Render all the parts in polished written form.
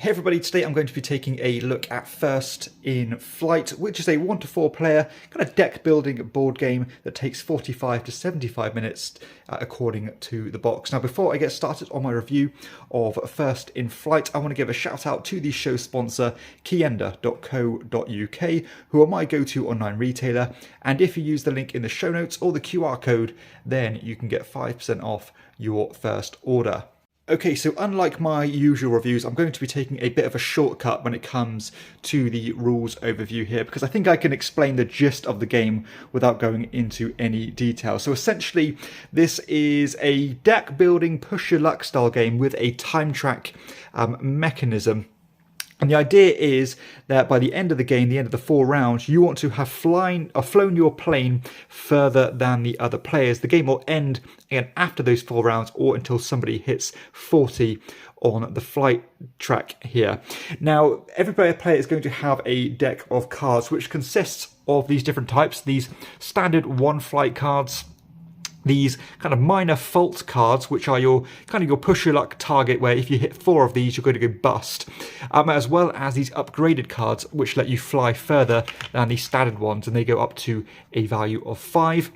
Hey everybody, today I'm going to be taking a look at First in Flight, which is a 1 to 4 player kind of deck building board game that takes 45 to 75 minutes according to the box. Now before I get started on my review of First in Flight, I want to give a shout out to the show sponsor KIENDA.co.uk, who are my go-to online retailer, and if you use the link in the show notes or the QR code, then you can get 5% off your first order. Okay, so unlike my usual reviews, I'm going to be taking a bit of a shortcut when it comes to the rules overview here, because I think I can explain the gist of the game without going into any detail. So essentially, this is a deck building push your luck style game with a time track mechanism. And the idea is that by the end of the game, the end of the 4 rounds, you want to have flown your plane further than the other players. The game will end again after those 4 rounds or until somebody hits 40 on the flight track here. Now, every player is going to have a deck of cards which consists of these different types, these standard 1 flight cards, these kind of minor fault cards, which are your push your luck target, where if you hit 4 of these, you're going to go bust, as well as these upgraded cards, which let you fly further than the standard ones, and they go up to a value of 5.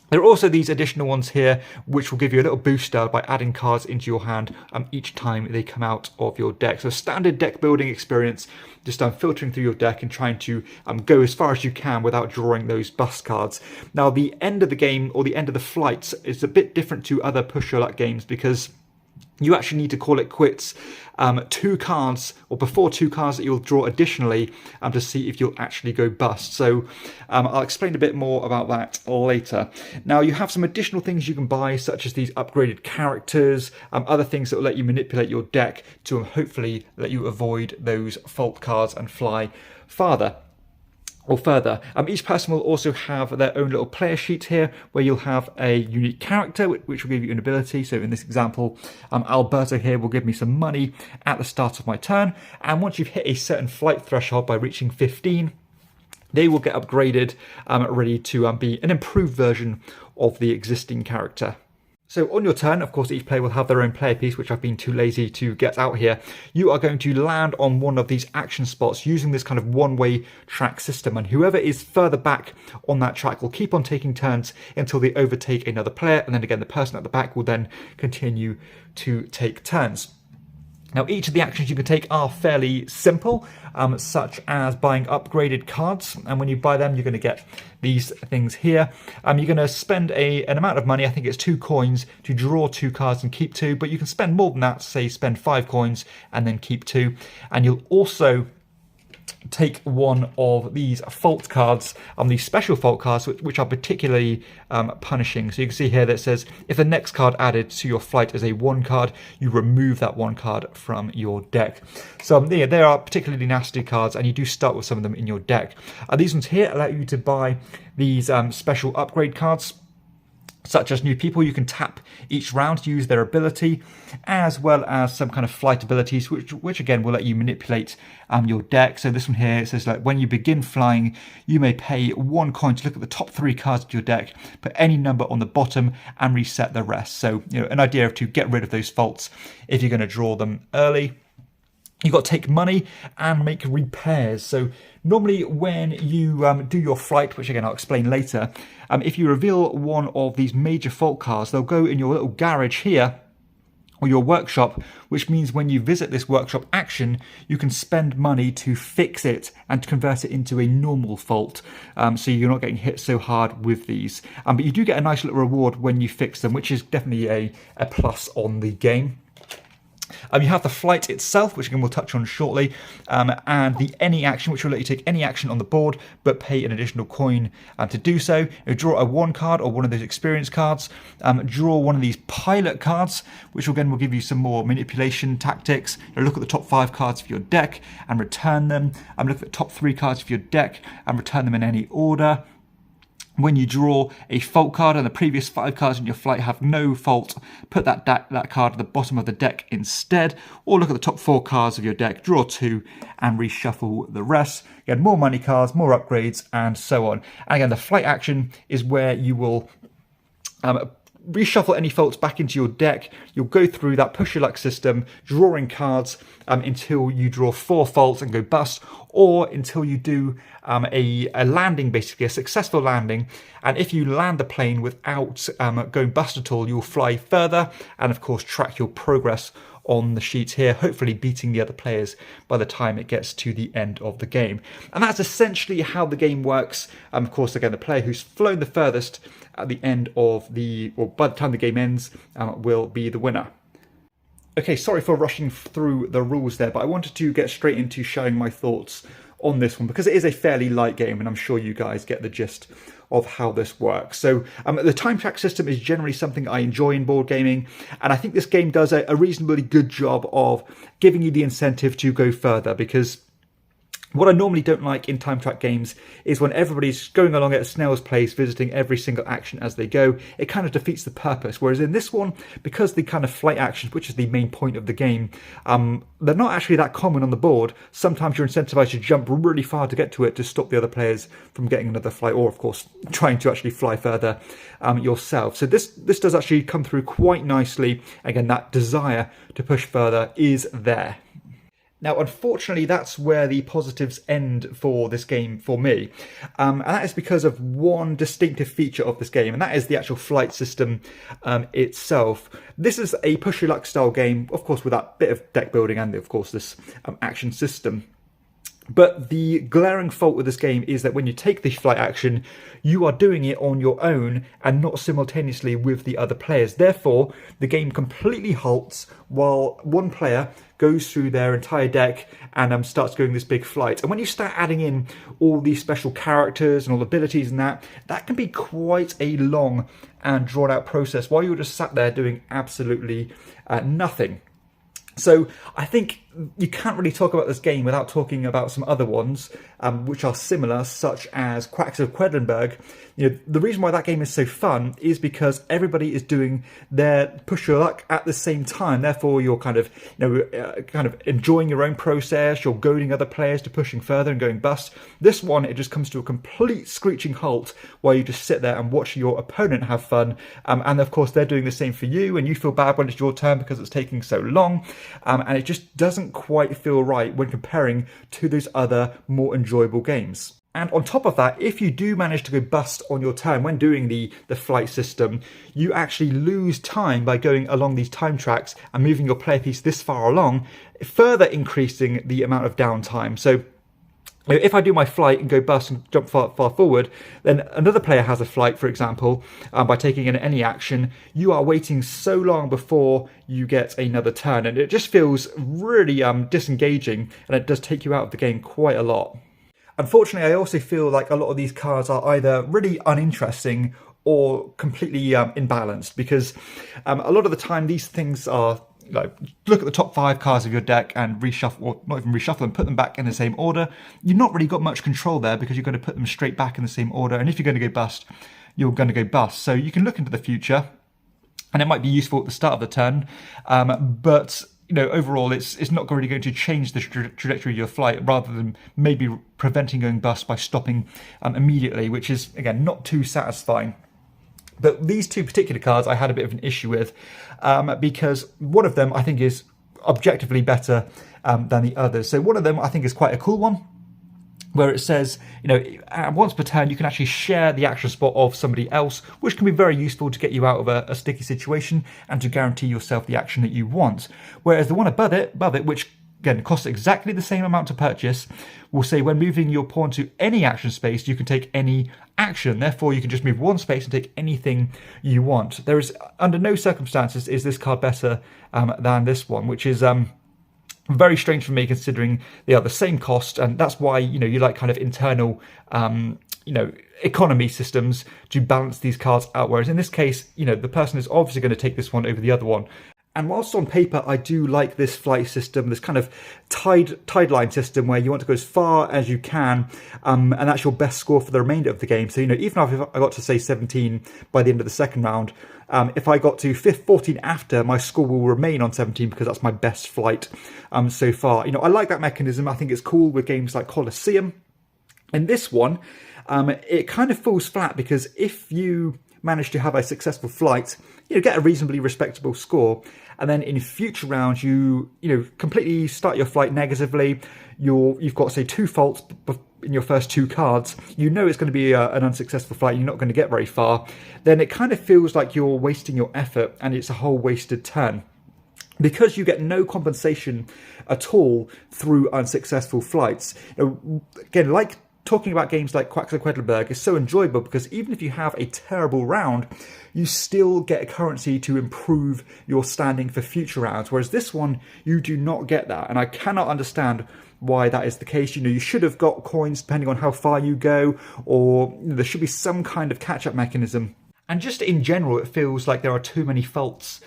There are also these additional ones here, which will give you a little booster by adding cards into your hand each time they come out of your deck. So standard deck building experience, just filtering through your deck and trying to go as far as you can without drawing those bust cards. Now, the end of the game, or the end of the flight, is a bit different to other push your luck games, because you actually need to call it quits 2 cards, or before 2 cards that you'll draw additionally, to see if you'll actually go bust. So I'll explain a bit more about that later. Now, you have some additional things you can buy, such as these upgraded characters, other things that will let you manipulate your deck to hopefully let you avoid those fault cards and fly farther. Or further. Each person will also have their own little player sheet here, where you'll have a unique character which will give you an ability. So in this example, Alberto here will give me some money at the start of my turn, and once you've hit a certain flight threshold by reaching 15, they will get upgraded, ready to be an improved version of the existing character. So on your turn, of course, each player will have their own player piece, which I've been too lazy to get out here. You are going to land on one of these action spots using this kind of one-way track system, and whoever is further back on that track will keep on taking turns until they overtake another player, and then again the person at the back will then continue to take turns. Now, each of the actions you can take are fairly simple, such as buying upgraded cards. And when you buy them, you're going to get these things here. You're going to spend an amount of money, I think it's 2 coins, to draw 2 cards and keep 2. But you can spend more than that, say spend 5 coins and then keep 2. And you'll also take one of these fault cards, these special fault cards, which are particularly punishing. So you can see here that it says, if the next card added to your flight is a 1 card, you remove that 1 card from your deck. So yeah, they are particularly nasty cards, and you do start with some of them in your deck. These ones here allow you to buy these special upgrade cards, such as new people. You can tap each round to use their ability, as well as some kind of flight abilities, which again will let you manipulate your deck. So this one here, it says, like, when you begin flying, you may pay 1 coin to look at the top 3 cards of your deck, put any number on the bottom, and reset the rest. So, you know, an idea to get rid of those faults if you're going to draw them early. You've got to take money and make repairs. So normally when you do your flight, which again I'll explain later, if you reveal one of these major fault cards, they'll go in your little garage here, or your workshop, which means when you visit this workshop action, you can spend money to fix it and to convert it into a normal fault, so you're not getting hit so hard with these. But you do get a nice little reward when you fix them, which is definitely a plus on the game. You have the flight itself, which again we'll touch on shortly, and the any action, which will let you take any action on the board, but pay an additional coin to do so. You draw a 1 card or one of those experience cards. Draw one of these pilot cards, which again will give you some more manipulation tactics. Look at the top 5 cards of your deck and return them. Look at the top 3 cards of your deck and return them in any order. When you draw a fault card and the previous 5 cards in your flight have no fault, put that card at the bottom of the deck instead, or look at the top 4 cards of your deck, draw 2 and reshuffle the rest. Again, more money cards, more upgrades, and so on. And again, the flight action is where you will reshuffle any faults back into your deck. You'll go through that push your luck system, drawing cards until you draw 4 faults and go bust, or until you do a landing, basically a successful landing. And if you land the plane without going bust at all, you'll fly further and of course track your progress on the sheet here, hopefully beating the other players by the time it gets to the end of the game. And that's essentially how the game works. Of course, again, the player who's flown the furthest at the end of or by the time the game ends, will be the winner. Okay, sorry for rushing through the rules there, but I wanted to get straight into sharing my thoughts on this one because it is a fairly light game and I'm sure you guys get the gist of how this works. So the time track system is generally something I enjoy in board gaming, and I think this game does a reasonably good job of giving you the incentive to go further, because what I normally don't like in time track games is when everybody's going along at a snail's pace, visiting every single action as they go. It kind of defeats the purpose. Whereas in this one, because the kind of flight actions, which is the main point of the game, they're not actually that common on the board. Sometimes you're incentivized to jump really far to get to it to stop the other players from getting another flight, or of course trying to actually fly further yourself. So this does actually come through quite nicely. Again, that desire to push further is there. Now, unfortunately, that's where the positives end for this game for me. And that is because of one distinctive feature of this game, and that is the actual flight system itself. This is a push your luck style game, of course, with that bit of deck building and, of course, this action system. But the glaring fault with this game is that when you take the flight action, you are doing it on your own and not simultaneously with the other players. Therefore, the game completely halts while one player goes through their entire deck and starts going this big flight. And when you start adding in all these special characters and all the abilities and that can be quite a long and drawn out process while you're just sat there doing absolutely nothing. So I think you can't really talk about this game without talking about some other ones which are similar, such as Quacks of Quedlinburg. You know, the reason why that game is so fun is because everybody is doing their push your luck at the same time. Therefore, you're kind of enjoying your own process. You're goading other players to pushing further and going bust. This one, it just comes to a complete screeching halt while you just sit there and watch your opponent have fun. And of course, they're doing the same for you, and you feel bad when it's your turn because it's taking so long. And it just doesn't quite feel right when comparing to those other more enjoyable games. And on top of that, if you do manage to go bust on your turn when doing the flight system, you actually lose time by going along these time tracks and moving your player piece this far along, further increasing the amount of downtime. So if I do my flight and go bust and jump far forward, then another player has a flight, for example, by taking in any action. You are waiting so long before you get another turn, and it just feels really disengaging, and it does take you out of the game quite a lot. Unfortunately, I also feel like a lot of these cards are either really uninteresting or completely imbalanced, because a lot of the time these things are like, look at the top 5 cards of your deck and reshuffle, or not even reshuffle them, put them back in the same order. You've not really got much control there because you're going to put them straight back in the same order. And if you're going to go bust, you're going to go bust. So you can look into the future, and it might be useful at the start of the turn, but you know, overall, it's not really going to change the trajectory of your flight, rather than maybe preventing going bust by stopping immediately, which is, again, not too satisfying. But these two particular cards I had a bit of an issue with because one of them I think is objectively better than the others. So one of them I think is quite a cool one, where it says, you know, once per turn you can actually share the action spot of somebody else, which can be very useful to get you out of a sticky situation and to guarantee yourself the action that you want. Whereas the one above it, which again costs exactly the same amount to purchase, will say when moving your pawn to any action space, you can take any action. Therefore, you can just move one space and take anything you want. There is, under no circumstances, is this card better than this one, which is very strange for me, considering they are the same cost, and that's why, you know, you like kind of internal economy systems to balance these cards out. Whereas in this case, you know, the person is obviously going to take this one over the other one. And whilst on paper I do like this flight system, this kind of tide line system where you want to go as far as you can, and that's your best score for the remainder of the game. So, you know, even if I got to say 17 by the end of the second round, if I got to 14 after, my score will remain on 17 because that's my best flight so far. You know, I like that mechanism. I think it's cool with games like Colosseum. In this one, it kind of falls flat, because if you manage to have a successful flight, get a reasonably respectable score, and then in future rounds you completely start your flight negatively, you've got, say, 2 faults in your first 2 cards, it's going to be an unsuccessful flight, you're not going to get very far, then it kind of feels like you're wasting your effort and it's a whole wasted turn. Because you get no compensation at all through unsuccessful flights. Again, like talking about games like Quedlinburg is so enjoyable because even if you have a terrible round, you still get a currency to improve your standing for future rounds. Whereas this one, you do not get that. And I cannot understand why that is the case. You should have got coins depending on how far you go, or there should be some kind of catch-up mechanism. And just in general, it feels like there are too many faults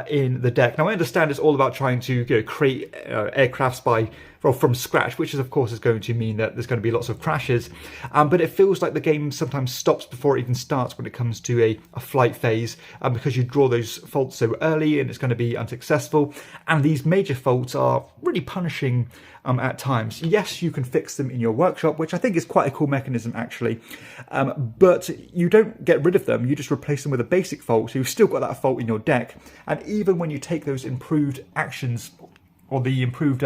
in the deck. Now, I understand it's all about trying to create aircrafts from scratch, which of course is going to mean that there's going to be lots of crashes, but it feels like the game sometimes stops before it even starts when it comes to a flight phase, because you draw those faults so early and it's going to be unsuccessful, and these major faults are really punishing at times. Yes, you can fix them in your workshop, which I think is quite a cool mechanism actually, but you don't get rid of them, you just replace them with a basic fault, so you've still got that fault in your deck. And even when you take those improved actions or the improved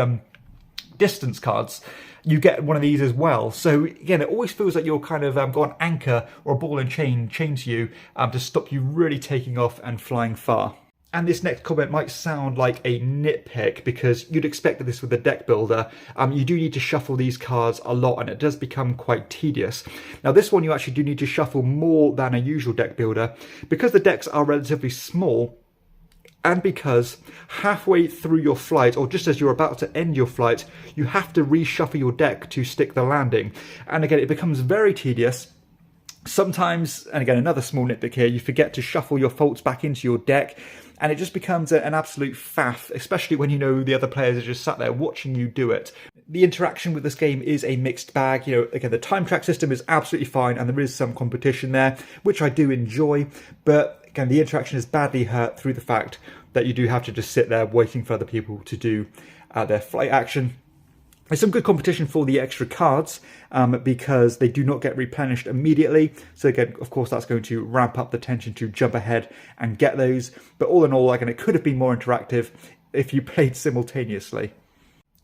distance cards, you get one of these as well. So again, it always feels like you're kind of got an anchor or a ball and chain chained to you to stop you really taking off and flying far. And this next comment might sound like a nitpick because you'd expect this with a deck builder. You do need to shuffle these cards a lot and it does become quite tedious. Now this one you actually do need to shuffle more than a usual deck builder because the decks are relatively small, and because halfway through your flight, or just as you're about to end your flight, you have to reshuffle your deck to stick the landing. And again, it becomes very tedious. Sometimes, and again, another small nitpick here, you forget to shuffle your faults back into your deck, and it just becomes an absolute faff, especially when the other players are just sat there watching you do it. The interaction with this game is a mixed bag. Again, the time track system is absolutely fine, and there is some competition there, which I do enjoy, but again, the interaction is badly hurt through the fact that you do have to just sit there waiting for other people to do their flight action. There's some good competition for the extra cards because they do not get replenished immediately. So again, of course, that's going to ramp up the tension to jump ahead and get those. But all in all, again, it could have been more interactive if you played simultaneously.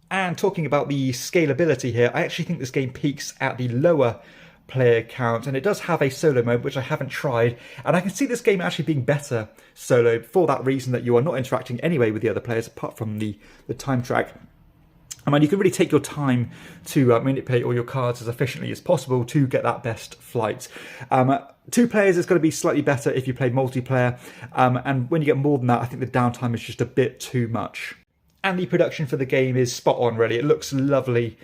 And talking about the scalability here, I actually think this game peaks at the lower player count, and it does have a solo mode, which I haven't tried, and I can see this game actually being better solo for that reason, that you are not interacting anyway with the other players apart from the time track. I mean, you can really take your time to manipulate all your cards as efficiently as possible to get that best flight. 2 players is going to be slightly better if you play multiplayer, and when you get more than that, I think the downtime is just a bit too much. And the production for the game is spot on, really. It looks lovely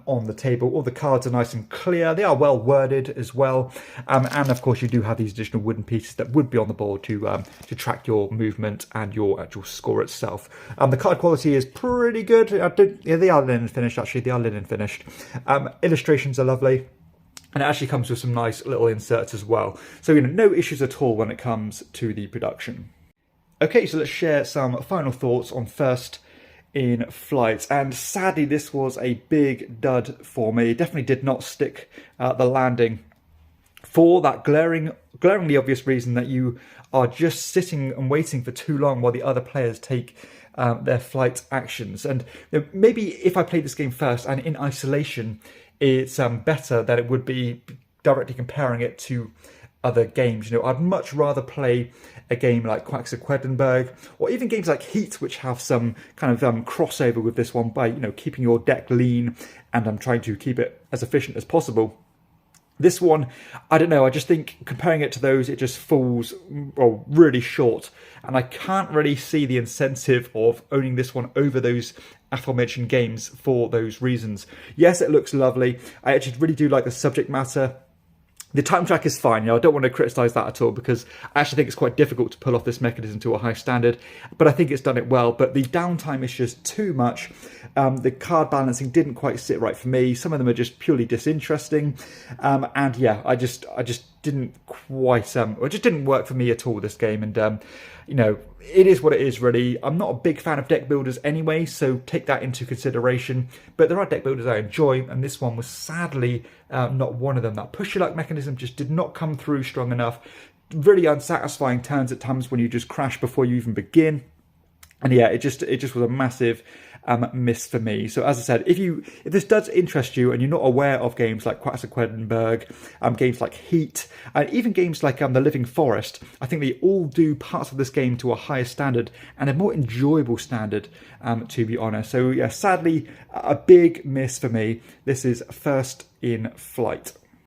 on the table. All the cards are nice and clear. They are well worded as well. And of course you do have these additional wooden pieces that would be on the board to track your movement and your actual score itself. The card quality is pretty good. They are linen finished, actually. They are linen finished. Illustrations are lovely. And it actually comes with some nice little inserts as well. So, no issues at all when it comes to the production. Okay, so let's share some final thoughts on First in Flight, and sadly this was a big dud for me. It definitely did not stick the landing for that glaringly obvious reason that you are just sitting and waiting for too long while the other players take their flight actions. And maybe if I played this game first and in isolation, it's better than it would be directly comparing it to other games. I'd much rather play a game like Quedlinburg, or even games like Heat, which have some kind of crossover with this one by keeping your deck lean and trying to keep it as efficient as possible. This one, I don't know, I just think comparing it to those, it just falls really short, and I can't really see the incentive of owning this one over those aforementioned games for those reasons. Yes, it looks lovely. I actually really do like the subject matter. The time track is fine, I don't want to criticise that at all, because I actually think it's quite difficult to pull off this mechanism to a high standard, but I think it's done it well. But the downtime is just too much. The card balancing didn't quite sit right for me. Some of them are just purely disinteresting, and yeah, I just didn't quite, it just didn't work for me at all, this game. And it is what it is, really. I'm not a big fan of deck builders anyway, so take that into consideration. But there are deck builders I enjoy, and this one was sadly not one of them. That push your luck mechanism just did not come through strong enough. really unsatisfying turns at times when you just crash before you even begin. And yeah, it just was a massive miss for me. So as I said, if this does interest you and you're not aware of games like Quedlinburg, games like Heat, and even games like The Living Forest, I think they all do parts of this game to a higher standard and a more enjoyable standard, to be honest. So yeah, sadly, a big miss for me. This is First in Flight.